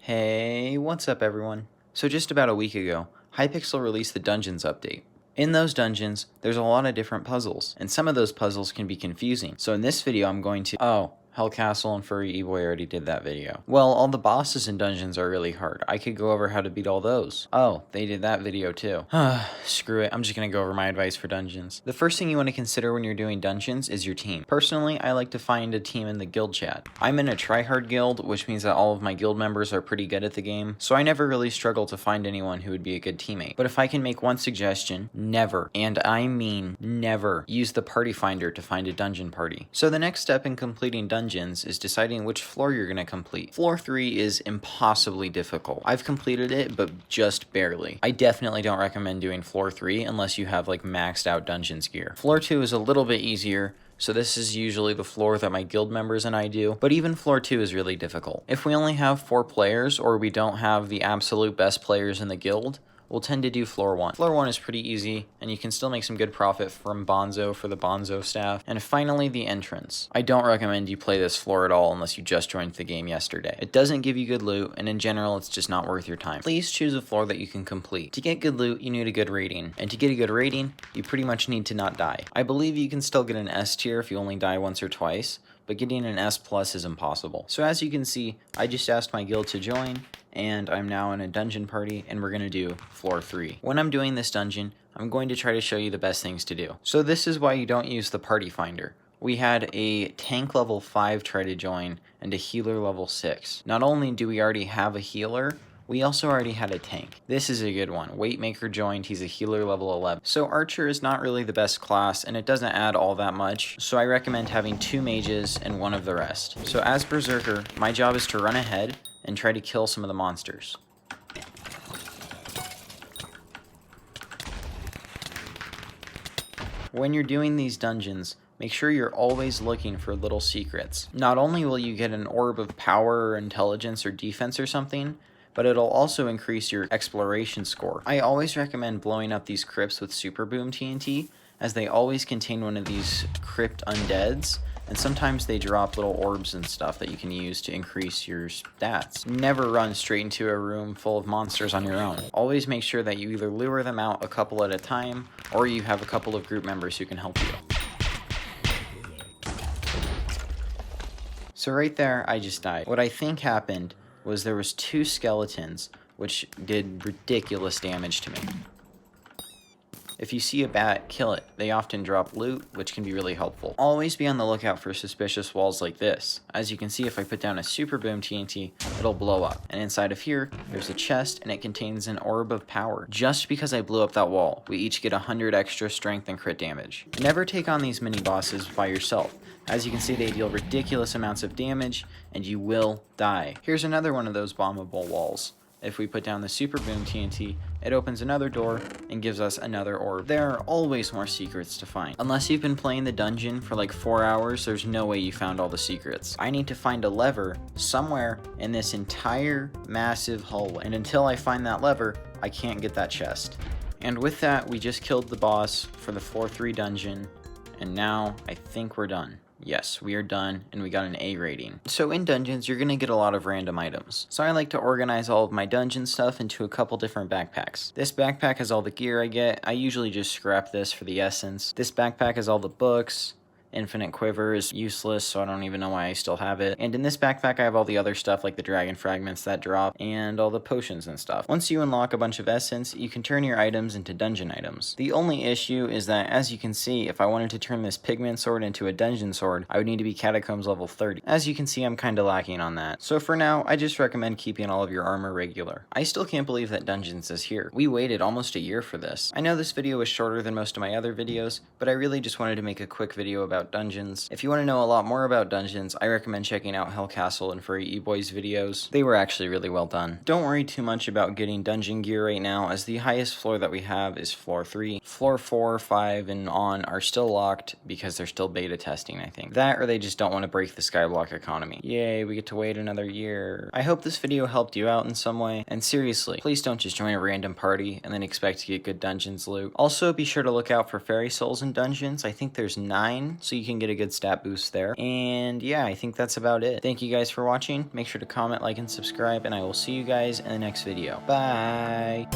Hey, what's up everyone? So just about a week ago, Hypixel released the Dungeons update. In those dungeons, there's a lot of different puzzles, and some of those puzzles can be confusing. So in this video, I'm going to... Oh, Hellcastle and Furry E-Boy already did that video. Well, all the bosses in dungeons are really hard. I could go over how to beat all those. Oh, they did that video too. Screw it, I'm just gonna go over my advice for dungeons. The first thing you want to consider when you're doing dungeons is your team. Personally, I like to find a team in the guild chat. I'm in a tryhard guild, which means that all of my guild members are pretty good at the game, so I never really struggle to find anyone who would be a good teammate. But if I can make one suggestion, never, and I mean never, use the party finder to find a dungeon party. So the next step in completing dungeons is deciding which floor you're going to complete. Floor 3 is impossibly difficult. I've completed it, but just barely. I definitely don't recommend doing floor 3 unless you have like maxed out dungeons gear. Floor 2 is a little bit easier, so this is usually the floor that my guild members and I do, but even floor 2 is really difficult. If we only have 4 players or we don't have the absolute best players in the guild, we'll tend to do floor 1. Floor 1 is pretty easy, and you can still make some good profit from Bonzo for the Bonzo staff. And finally, the entrance. I don't recommend you play this floor at all unless you just joined the game yesterday. It doesn't give you good loot, and in general, it's just not worth your time. Please choose a floor that you can complete. To get good loot, you need a good rating, and to get a good rating, you pretty much need to not die. I believe you can still get an S tier if you only die once or twice, but getting an S plus is impossible. So as you can see, I just asked my guild to join, and I'm now in a dungeon party, and we're gonna do floor 3. When I'm doing this dungeon, I'm going to try to show you the best things to do. So this is why you don't use the party finder. We had a tank level 5 try to join, and a healer level 6. Not only do we already have a healer, we also already had a tank. This is a good one. Weightmaker joined, he's a healer level 11. So Archer is not really the best class, and it doesn't add all that much, so I recommend having 2 mages and 1 of the rest. So as Berserker, my job is to run ahead and try to kill some of the monsters. When you're doing these dungeons, make sure you're always looking for little secrets. Not only will you get an orb of power or intelligence or defense or something, but it'll also increase your exploration score. I always recommend blowing up these crypts with Super Boom TNT, as they always contain one of these crypt undeads, and sometimes they drop little orbs and stuff that you can use to increase your stats. Never run straight into a room full of monsters on your own. Always make sure that you either lure them out a couple at a time, or you have a couple of group members who can help you. So right there, I just died. What I think happened was there was 2 skeletons, which did ridiculous damage to me. If you see a bat, kill it. They often drop loot, which can be really helpful. Always be on the lookout for suspicious walls like this. As you can see, if I put down a Super Boom TNT, it'll blow up. And inside of here, there's a chest, and it contains an orb of power. Just because I blew up that wall, we each get 100 extra strength and crit damage. Never take on these mini bosses by yourself. As you can see, they deal ridiculous amounts of damage, and you will die. Here's another one of those bombable walls. If we put down the Super Boom TNT, it opens another door and gives us another orb. There are always more secrets to find. Unless you've been playing the dungeon for like 4 hours, there's no way you found all the secrets. I need to find a lever somewhere in this entire massive hallway. And until I find that lever, I can't get that chest. And with that, we just killed the boss for the floor 3 dungeon. And now I think we're done. Yes, we are done, and we got an A rating. So in dungeons, you're going to get a lot of random items. So I like to organize all of my dungeon stuff into a couple different backpacks. This backpack has all the gear I get. I usually just scrap this for the essence. This backpack has all the books. Infinite Quiver is useless, so I don't even know why I still have it. And in this backpack, I have all the other stuff like the dragon fragments that drop and all the potions and stuff. Once you unlock a bunch of essence, you can turn your items into dungeon items. The only issue is that, as you can see, if I wanted to turn this pigment sword into a dungeon sword, I would need to be catacombs level 30. As you can see, I'm kinda lacking on that. So for now, I just recommend keeping all of your armor regular. I still can't believe that Dungeons is here. We waited almost a year for this. I know this video was shorter than most of my other videos, but I really just wanted to make a quick video about dungeons. If you want to know a lot more about dungeons, I recommend checking out Hellcastle and Furry E-Boy's videos. They were actually really well done. Don't worry too much about getting dungeon gear right now, as the highest floor that we have is floor 3. Floor 4, 5, and on are still locked because they're still beta testing, I think. That, or they just don't want to break the Skyblock economy. Yay, we get to wait another year. I hope this video helped you out in some way, and seriously, please don't just join a random party and then expect to get good dungeons loot. Also, be sure to look out for fairy souls in dungeons. I think there's 9, so you can get a good stat boost there. And yeah, I think that's about it. Thank you guys for watching. Make sure to comment, like, and subscribe, and I will see you guys in the next video. Bye!